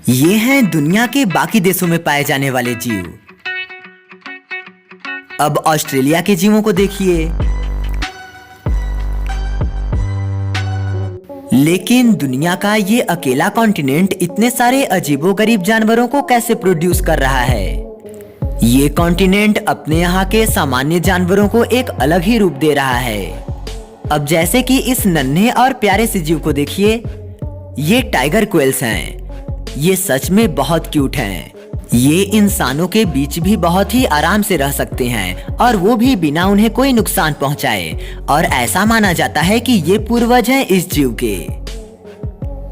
ये हैं दुनिया के बाकी देशों में पाए जाने वाले जीव। अब ऑस्ट्रेलिया के जीवों को देखिए। लेकिन दुनिया का ये अकेला कॉन्टिनेंट इतने सारे अजीबोगरीब जानवरों को कैसे प्रोड्यूस कर रहा है। ये कॉन्टिनेंट अपने यहाँ के सामान्य जानवरों को एक अलग ही रूप दे रहा है। अब जैसे कि इस नन्हे और प्यारे से जीव को देखिए, ये टाइगर क्वेल्स हैं। ये सच में बहुत क्यूट हैं। ये इंसानों के बीच भी बहुत ही आराम से रह सकते हैं और वो भी बिना उन्हें कोई नुकसान पहुंचाए। और ऐसा माना जाता है कि ये पूर्वज हैं इस जीव के।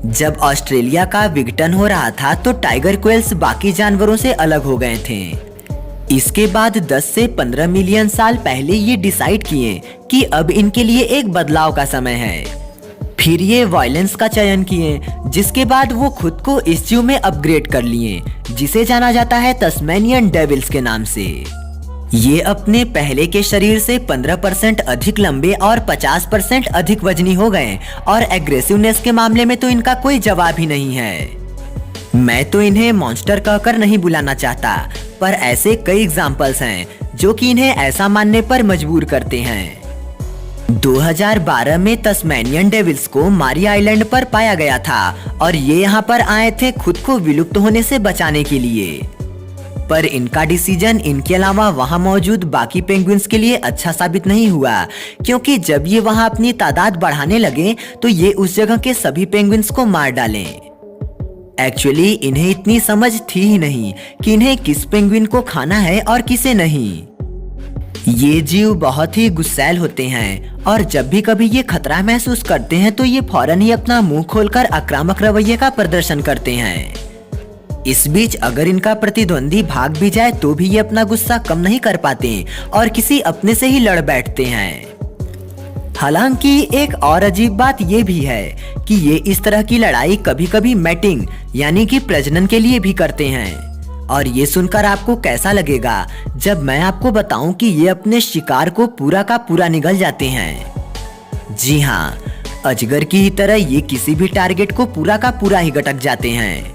जब ऑस्ट्रेलिया का विघटन हो रहा था तो टाइगर क्वेल्स बाकी जानवरों से अलग हो गए थे। इसके बाद 10 से 15 मिलियन साल पहले ये डिसाइड किए कि अब इनके लिए एक बदलाव का समय है। फिर ये वायलेंस का चयन किए, जिसके बाद वो खुद को इस जीव में अपग्रेड कर लिए, जिसे जाना जाता है तस्मेनियन डेविल्स के नाम से। ये अपने पहले के शरीर से 15% अधिक लंबे और 50% अधिक वजनी हो गए और एग्रेसिवनेस के मामले में तो इनका कोई जवाब ही नहीं है। मैं तो इन्हें मॉन्स्टर कहकर नहीं बुलाना चाहता, पर ऐसे कई एग्जाम्पल्स हैं जो कि इन्हें ऐसा मानने पर मजबूर करते हैं। 2012 में तस्मेनियन डेविल्स को मारी आइलैंड पर पाया गया था और ये यहाँ पर आए थे खुद को विलुप्त होने से बचाने के लिए। पर इनका डिसीजन इनके अलावा वहाँ मौजूद बाकी पेंगुइन्स के लिए अच्छा साबित नहीं हुआ, क्योंकि जब ये वहाँ अपनी तादाद बढ़ाने लगे तो ये उस जगह के सभी पेंगुइन्स को मार डालें। एक्चुअली इन्हें इतनी समझ थी ही नहीं कि इन्हें किस पेंगुइन को खाना है और किसे नहीं। ये जीव बहुत ही गुस्सैल होते हैं और जब भी कभी ये खतरा महसूस करते हैं तो ये फौरन ही अपना मुंह खोलकर आक्रामक रवैये का प्रदर्शन करते हैं। इस बीच अगर इनका प्रतिद्वंदी भाग भी जाए तो भी ये अपना गुस्सा कम नहीं कर पाते और किसी अपने से ही लड़ बैठते हैं। हालांकि एक और अजीब बात ये भी है कि ये इस तरह की लड़ाई कभी कभी मैटिंग यानी कि प्रजनन के लिए भी करते हैं। और ये सुनकर आपको कैसा लगेगा जब मैं आपको बताऊं कि ये अपने शिकार को पूरा का पूरा निगल जाते हैं। जी हाँ, अजगर की ही तरह ये किसी भी टारगेट को पूरा का पूरा ही गटक जाते हैं।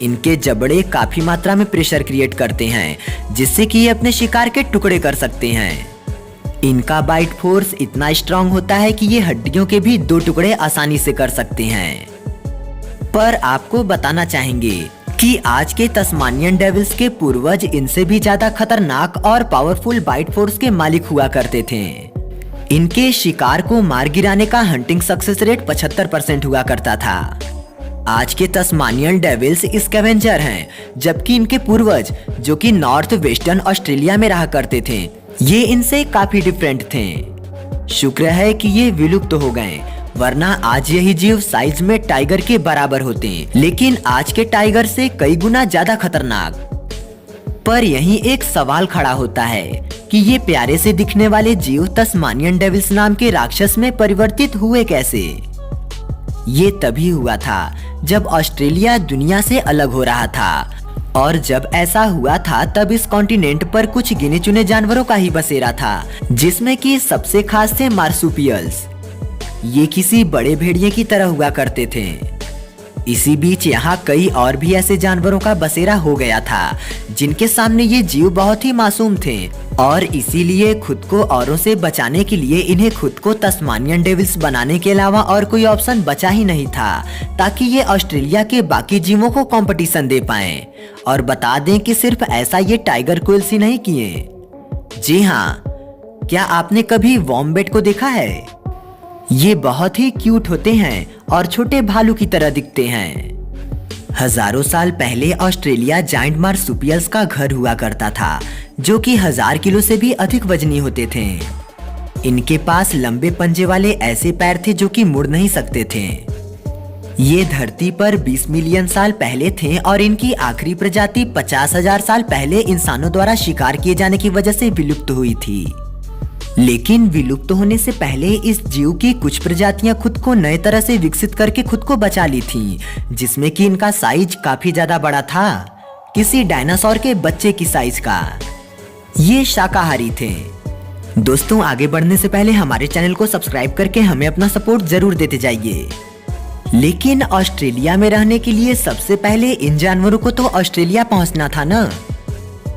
इनके जबड़े काफी मात्रा में प्रेशर क्रिएट करते हैं, जिससे कि ये अपने शिकार के टुकड़े कर सकते हैं। इनका बाइट फोर्स इतना स्ट्रांग होता है कि ये हड्डियों के भी 2 टुकड़े आसानी से कर सकते हैं। पर आपको बताना चाहेंगे कि आज के तस्मानियन डेविल्स के पूर्वज इनसे भी ज्यादा खतरनाक और पावरफुल बाइट फोर्स के मालिक हुआ करते थे। इनके शिकार को मार गिराने का हंटिंग सक्सेस रेट 75% हुआ करता था। आज के तस्मानियन डेविल्स स्कैवेंजर हैं, जबकि इनके पूर्वज जो कि नॉर्थ वेस्टर्न ऑस्ट्रेलिया में रहा करते थे, ये इनसे काफी डिफरेंट थे। शुक्र है कि ये विलुप्त हो गए, वरना आज यही जीव साइज में टाइगर के बराबर होते, लेकिन आज के टाइगर से कई गुना ज्यादा खतरनाक। पर यहीं एक सवाल खड़ा होता है कि ये प्यारे से दिखने वाले जीव तस्मानियन डेविल्स नाम के राक्षस में परिवर्तित हुए कैसे। ये तभी हुआ था जब ऑस्ट्रेलिया दुनिया से अलग हो रहा था, और जब ऐसा हुआ था तब इस कॉन्टिनेंट पर कुछ गिने चुने जानवरों का ही बसेरा था, जिसमें कि सबसे खास थे मार्सुपियल्स। ये किसी बड़े भेड़िए की तरह हुआ करते थे। इसी बीच यहाँ कई और भी ऐसे जानवरों का बसेरा हो गया था, जिनके सामने ये जीव बहुत ही मासूम थे, और इसीलिए खुद को औरों से बचाने के लिए इन्हें खुद को तस्मानियन डेविल्स बनाने के अलावा और कोई ऑप्शन बचा ही नहीं था, ताकि ये ऑस्ट्रेलिया के बाकी जीवों को कंपटीशन दे पाएं। और बता दें कि सिर्फ ऐसा ये टाइगर क्वेल्स ही नहीं किए। जी हाँ, क्या आपने कभी वॉम्बेट को देखा है? ये बहुत ही क्यूट होते हैं और छोटे भालू की तरह दिखते हैं। हजारों साल पहले ऑस्ट्रेलिया जायंट मार्सुपियल्स का घर हुआ करता था, जो कि 1000 किलो से भी अधिक वजनी होते थे। इनके पास लंबे पंजे वाले ऐसे पैर थे जो कि मुड़ नहीं सकते थे। ये धरती पर 20 मिलियन साल पहले थे और इनकी आखिरी प्रजाति 50,000 साल पहले इंसानों द्वारा शिकार किए जाने की वजह से विलुप्त हुई थी। लेकिन विलुप्त होने से पहले इस जीव की कुछ प्रजातियां खुद को नए तरह से विकसित करके खुद को बचा ली थीं, जिसमें कि इनका साइज काफी ज्यादा बड़ा था, किसी डायनासोर के बच्चे की साइज का। ये शाकाहारी थे। दोस्तों, आगे बढ़ने से पहले हमारे चैनल को सब्सक्राइब करके हमें अपना सपोर्ट जरूर देते जाइए। लेकिन ऑस्ट्रेलिया में रहने के लिए सबसे पहले इन जानवरों को तो ऑस्ट्रेलिया पहुंचना था ना।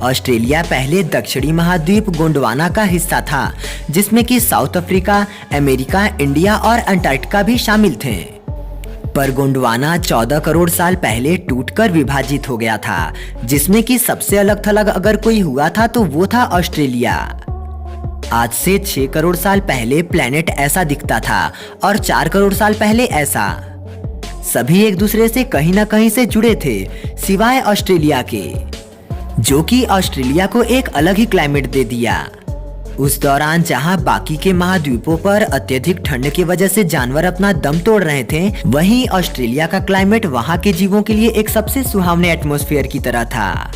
ऑस्ट्रेलिया पहले दक्षिणी महाद्वीप गोंडवाना का हिस्सा था, जिसमें कि साउथ अफ्रीका, अमेरिका, इंडिया और अंटार्कटिका भी शामिल थे। पर गोंडवाना 14 करोड़ साल पहले टूटकर विभाजित हो गया था, जिसमें कि सबसे अलग थलग अगर कोई हुआ था तो वो था ऑस्ट्रेलिया। आज से 6 करोड़ साल पहले प्लेनेट ऐसा दिखता था और 4 करोड़ साल पहले ऐसा। सभी एक दूसरे से कहीं ना कहीं से जुड़े थे, सिवाय ऑस्ट्रेलिया के, जो कि ऑस्ट्रेलिया को एक अलग ही क्लाइमेट दे दिया। उस दौरान जहां बाकी के महाद्वीपों पर अत्यधिक ठंड की वजह से जानवर अपना दम तोड़ रहे थे, वहीं ऑस्ट्रेलिया का क्लाइमेट वहां के जीवों के लिए एक सबसे सुहावने एटमॉस्फेयर की तरह था।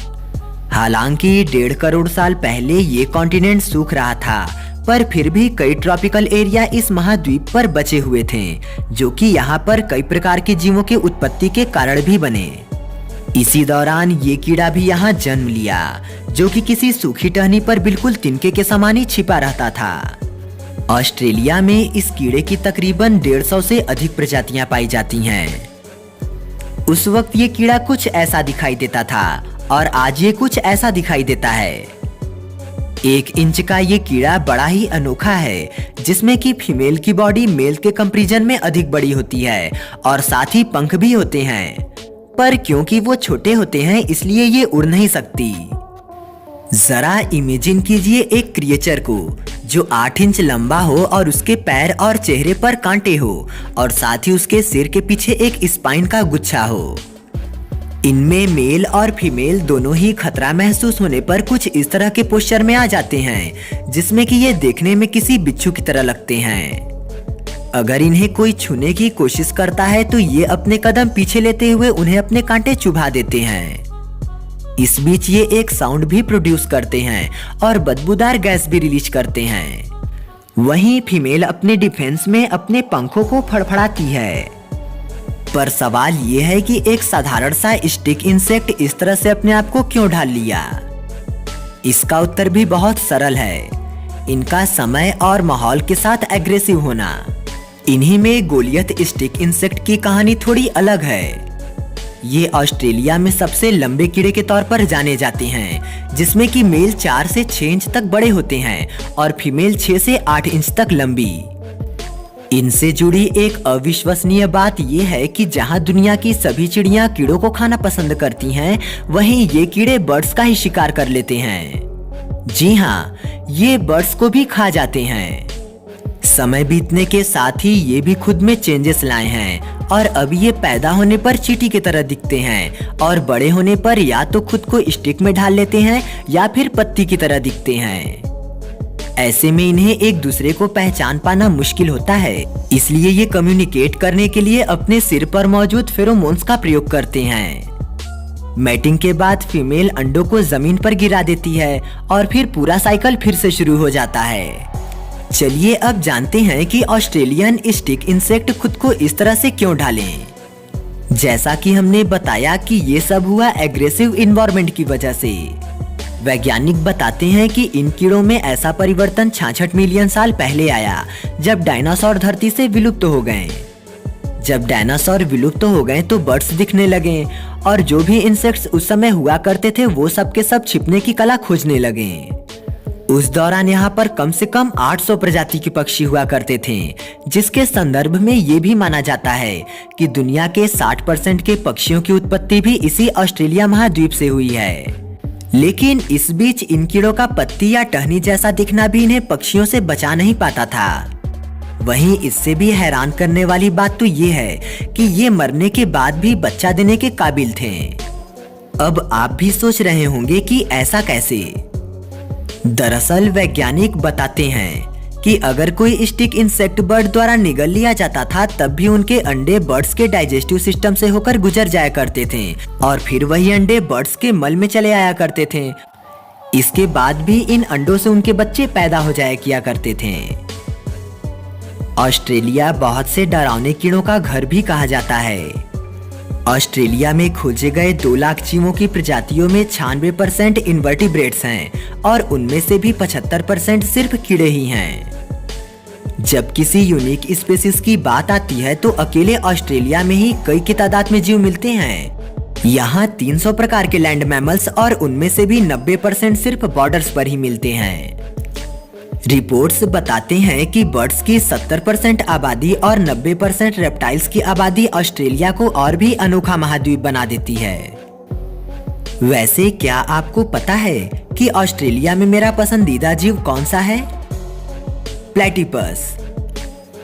हालांकि 1.5 करोड़ साल पहले ये कॉन्टिनेंट सूख रहा था, पर फिर भी कई ट्रॉपिकल एरिया इस महाद्वीप पर बचे हुए थे, जो कि यहाँ पर कई प्रकार के जीवों के उत्पत्ति के कारण भी बने। इसी दौरान ये कीड़ा भी यहाँ जन्म लिया, जो कि किसी सूखी टहनी पर बिल्कुल तिनके के समान ही छिपा रहता था। ऑस्ट्रेलिया में इस कीड़े की तकरीबन 150 से अधिक प्रजातियां पाई जाती हैं। उस वक्त ये कीड़ा कुछ ऐसा दिखाई देता था और आज ये कुछ ऐसा दिखाई देता है। 1 इंच का ये कीड़ा बड़ा ही अनोखा है, जिसमें कि फीमेल की बॉडी मेल के कंपैरिजन में अधिक बड़ी होती है और साथ ही पंख भी होते हैं, पर क्योंकि वो छोटे होते हैं इसलिए ये उड़ नहीं सकती। जरा इमेजिन कीजिए एक क्रिएचर को जो 8 इंच लंबा हो और उसके पैर और चेहरे पर कांटे हो और साथ ही उसके सिर के पीछे एक स्पाइन का गुच्छा हो। इनमें मेल और फीमेल दोनों ही खतरा महसूस होने पर कुछ इस तरह के पोस्चर में आ जाते हैं, जिसमें कि ये देखने में किसी बिच्छू की तरह लगते हैं। अगर इन्हें कोई छूने की कोशिश करता है तो ये अपने कदम पीछे लेते हुए उन्हें अपने कांटे चुभा देते हैं। इस बीच ये एक साउंड भी प्रोड्यूस करते हैं और बदबूदार गैस भी रिलीज करते हैं। वहीं फीमेल अपने डिफेंस में अपने पंखों को फड़फड़ाती है। पर सवाल ये है कि एक साधारण सा स्टिक इंसेक्ट इस तरह से अपने आप को क्यों ढाल लिया? इसका उत्तर भी बहुत सरल है, इनका समय और माहौल के साथ एग्रेसिव होना। इन्हीं में गोलियत स्टिक इंसेक्ट की कहानी थोड़ी अलग है। ये ऑस्ट्रेलिया में सबसे लंबे कीड़े के तौर पर जाने जाते हैं, जिसमें कि मेल 4 से 6 इंच तक बड़े होते हैं और फीमेल 6 से 8 इंच तक लंबी। इनसे जुड़ी एक अविश्वसनीय बात यह है कि जहां दुनिया की सभी चिड़ियां कीड़ों को खाना पसंद करती हैं, वहीं ये कीड़े बर्ड्स का ही शिकार कर लेते हैं। जी हाँ, ये बर्ड्स को भी खा जाते हैं। समय बीतने के साथ ही ये भी खुद में चेंजेस लाए हैं और अब ये पैदा होने पर चींटी की तरह दिखते हैं और बड़े होने पर या तो खुद को स्टिक में ढाल लेते हैं या फिर पत्ती की तरह दिखते हैं। ऐसे में इन्हें एक दूसरे को पहचान पाना मुश्किल होता है, इसलिए ये कम्युनिकेट करने के लिए अपने सिर पर मौजूद फेरोमोन्स का प्रयोग करते हैं। मैटिंग के बाद फीमेल अंडों को जमीन पर गिरा देती है और फिर पूरा साइकिल फिर से शुरू हो जाता है। चलिए अब जानते हैं कि ऑस्ट्रेलियन स्टिक इंसेक्ट खुद को इस तरह से क्यों ढालें। जैसा कि हमने बताया कि ये सब हुआ एग्रेसिव इन्वायरमेंट की वजह से। वैज्ञानिक बताते हैं कि इन कीड़ों में ऐसा परिवर्तन 66 मिलियन साल पहले आया, जब डायनासोर धरती से विलुप्त हो गए। जब डायनासोर विलुप्त हो गए तो बर्ड्स दिखने लगे और जो भी इंसेक्ट्स उस समय हुआ करते थे वो सब के सब छिपने की कला खोजने लगे। उस दौरान यहाँ पर कम से कम 800 प्रजाति के पक्षी हुआ करते थे, जिसके संदर्भ में ये भी माना जाता है कि दुनिया के 60% के पक्षियों की उत्पत्ति भी इसी ऑस्ट्रेलिया महाद्वीप से हुई है। लेकिन इस बीच इन कीड़ों का पत्ती या टहनी जैसा दिखना भी इन्हें पक्षियों से बचा नहीं पाता था। वहीं इससे भी हैरान करने वाली बात तो ये है कि ये मरने के बाद भी बच्चा देने के काबिल थे। अब आप भी सोच रहे होंगे कि ऐसा कैसे? दरअसल वैज्ञानिक बताते हैं कि अगर कोई स्टिक इंसेक्ट बर्ड द्वारा निगल लिया जाता था, तब भी उनके अंडे बर्ड्स के डाइजेस्टिव सिस्टम से होकर गुजर जाया करते थे और फिर वही अंडे बर्ड्स के मल में चले आया करते थे। इसके बाद भी इन अंडों से उनके बच्चे पैदा हो जाया किया करते थे। ऑस्ट्रेलिया बहुत से डरावने कीड़ों का घर भी कहा जाता है। ऑस्ट्रेलिया में खोजे गए 2 लाख जीवों की प्रजातियों में 96% इनवर्टिब्रेट्स हैं और उनमें से भी 75% सिर्फ कीड़े ही हैं। जब किसी यूनिक स्पीशीज की बात आती है तो अकेले ऑस्ट्रेलिया में ही कई की तादाद में जीव मिलते हैं। यहाँ 300 प्रकार के लैंड मैमल्स और उनमें से भी 90% सिर्फ बॉर्डर्स पर ही मिलते हैं। रिपोर्ट्स बताते हैं कि बर्ड्स की 70% आबादी और 90% रेप्टाइल्स की आबादी ऑस्ट्रेलिया को और भी अनोखा महाद्वीप बना देती है। वैसे क्या आपको पता है कि ऑस्ट्रेलिया में मेरा पसंदीदा जीव कौन सा है? प्लेटिपस।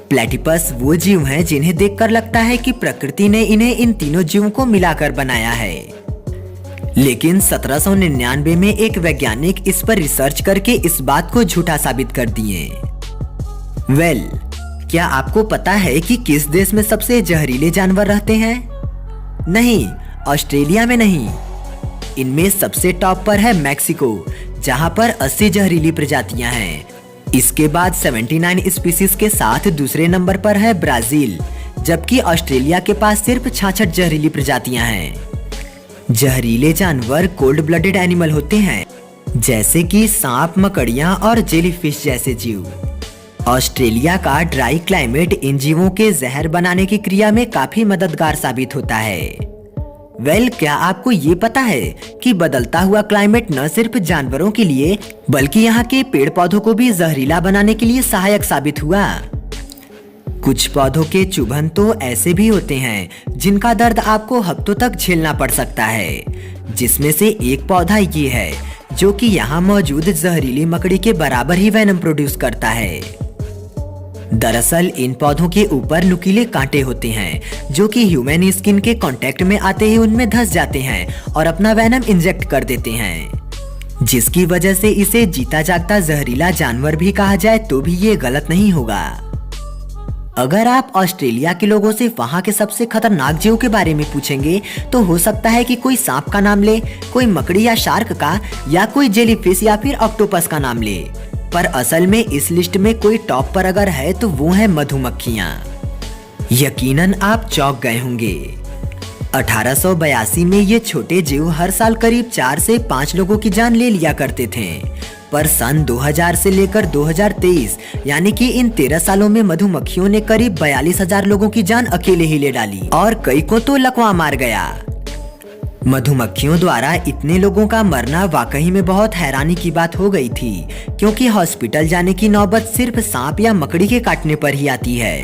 प्लेटिपस वो जीव हैं जिन्हें देखकर लगता है कि प्रकृति ने इन्हें इन तीनों जीवों को मिलाकर बनाया है। लेकिन 1799 में एक वैज्ञानिक इस पर रिसर्च करके इस बात को झूठा साबित कर दिए। क्या आपको पता है कि किस देश में सबसे जहरीले जानवर रहते हैं? नहीं, ऑस्ट्रेलिया में नहीं। इनमें सबसे टॉप पर है मैक्सिको, जहां पर 80 जहरीली प्रजातियां हैं। इसके बाद 79 स्पीशीज के साथ दूसरे नंबर पर है ब्राजील, जबकि ऑस्ट्रेलिया के पास सिर्फ 66 जहरीली प्रजातियां हैं। जहरीले जानवर कोल्ड ब्लडेड एनिमल होते हैं, जैसे कि सांप, मकड़ियां और जेलीफिश जैसे जीव। ऑस्ट्रेलिया का ड्राई क्लाइमेट इन जीवों के जहर बनाने की क्रिया में काफी मददगार साबित होता है। क्या आपको ये पता है कि बदलता हुआ क्लाइमेट न सिर्फ जानवरों के लिए बल्कि यहाँ के पेड़ पौधों को भी जहरीला बनाने के लिए सहायक साबित हुआ? कुछ पौधों के चुभन तो ऐसे भी होते हैं जिनका दर्द आपको हफ्तों तक झेलना पड़ सकता है, जिसमें से एक पौधा ये है जो कि यहाँ मौजूद जहरीली मकड़ी के बराबर ही वेनम प्रोड्यूस करता है। दरअसल इन पौधों के ऊपर नुकीले कांटे होते हैं जो कि ह्यूमन स्किन के कांटेक्ट में आते ही उनमें धंस जाते हैं और अपना वेनम इंजेक्ट कर देते हैं, जिसकी वजह से इसे जीता जागता जहरीला जानवर भी कहा जाए तो भी ये गलत नहीं होगा। अगर आप ऑस्ट्रेलिया के लोगों से वहाँ के सबसे खतरनाक जीव के बारे में पूछेंगे तो हो सकता है कि कोई सांप का नाम ले, कोई मकड़ी या शार्क का, या कोई जेलीफिश या फिर ऑक्टोपस का नाम ले। पर असल में इस लिस्ट में कोई टॉप पर अगर है तो वो है मधुमक्खियां। यकीनन आप चौंक गए होंगे। 1882 में ये छोटे जीव हर साल करीब 4 से 5 लोगों की जान ले लिया करते थे, पर सन 2000 से लेकर 2023 यानी कि इन 13 सालों में मधुमक्खियों ने करीब 42,000 लोगों की जान अकेले ही ले डाली और कई को तो लकवा मार गया। मधुमक्खियों द्वारा इतने लोगों का मरना वाकई में बहुत हैरानी की बात हो गई थी, क्योंकि हॉस्पिटल जाने की नौबत सिर्फ सांप या मकड़ी के काटने पर ही आती है।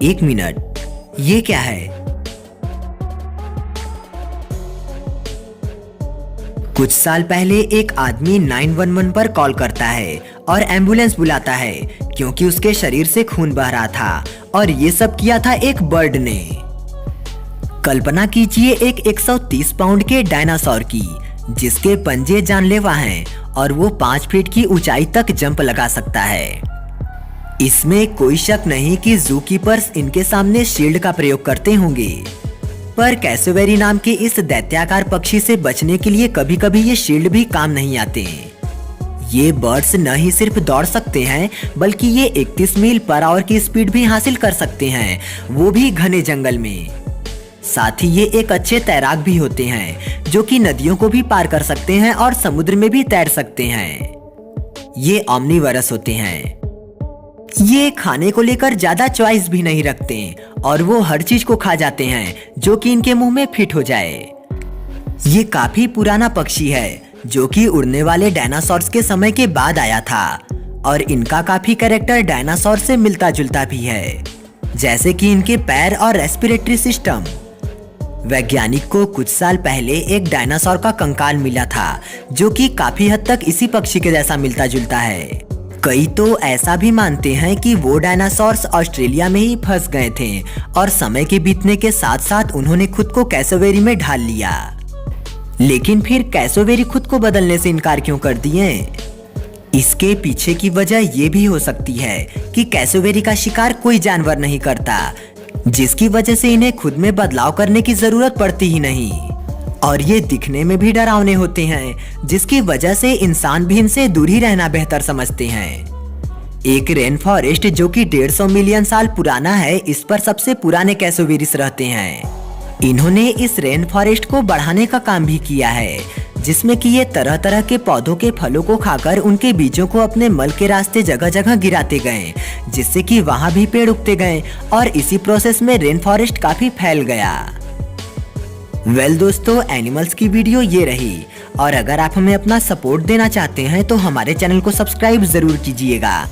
एक मिनट, ये क्या है? कुछ साल पहले एक आदमी 911 पर कॉल करता है और एम्बुलेंस बुलाता है क्योंकि उसके शरीर से खून बह रहा था, और ये सब किया था एक बर्ड ने। कल्पना कीजिए एक 130 पाउंड के डायनासोर की, जिसके पंजे जानलेवा हैं और वो 5 फीट की ऊंचाई तक जंप लगा सकता है। इसमें कोई शक नहीं कि जू कीपर्स इनके सामने शील्ड का प्रयोग करते होंगे, पर कैसोवेरी नाम के इस दैत्याकार पक्षी से बचने के लिए कभी कभी ये शील्ड भी काम नहीं आते। ये बर्ड्स न ही सिर्फ दौड़ सकते हैं बल्कि ये 31 मील पर आवर की स्पीड भी हासिल कर सकते हैं, वो भी घने जंगल में। साथ ही ये एक अच्छे तैराक भी होते हैं जो कि नदियों को भी पार कर सकते हैं और समुद्र में भी तैर सकते हैं। ये ओमनीवरस होते हैं। ये खाने को लेकर ज्यादा चॉइस भी नहीं रखते और वो हर चीज को खा जाते हैं जो कि इनके मुंह में फिट हो जाए। ये काफी पुराना पक्षी है जो कि उड़ने वाले डायनासोर्स के समय के बाद आया था, और इनका काफी कैरेक्टर डायनासोर से मिलता जुलता भी है, जैसे कि इनके पैर और रेस्पिरेटरी सिस्टम। वैज्ञानिक को कुछ साल पहले एक डायनासोर का कंकाल मिला था जो कि काफी हद तक इसी पक्षी के जैसा मिलता जुलता है। कई तो ऐसा भी मानते हैं कि वो डायनासोर्स ऑस्ट्रेलिया में ही फंस गए थे और समय के बीतने के साथ साथ उन्होंने खुद को कैसोवेरी में ढाल लिया। लेकिन फिर कैसोवेरी खुद को बदलने से इनकार क्यों कर दिए? इसके पीछे की वजह ये भी हो सकती है कि कैसोवेरी का शिकार कोई जानवर नहीं करता, जिसकी वजह से इन्हें खुद में बदलाव करने की जरूरत पड़ती ही नहीं, और ये दिखने में भी डरावने होते हैं, जिसकी वजह से इंसान भी इनसे दूर ही रहना बेहतर समझते हैं। एक रेन फॉरेस्ट जो कि 150 मिलियन साल पुराना है, इस पर सबसे पुराने कैसोवेरिस रहते हैं। इन्होंने इस रेन फॉरेस्ट को बढ़ाने का काम भी किया है, जिसमें कि ये तरह तरह के पौधों के फलों को खाकर उनके बीजों को अपने मल के रास्ते जगह जगह गिराते गए, जिससे कि वहाँ भी पेड़ उगते गए और इसी प्रोसेस में रेन फॉरेस्ट काफी फैल गया। दोस्तों, एनिमल्स की वीडियो ये रही, और अगर आप हमें अपना सपोर्ट देना चाहते हैं तो हमारे चैनल को सब्सक्राइब जरूर कीजिएगा।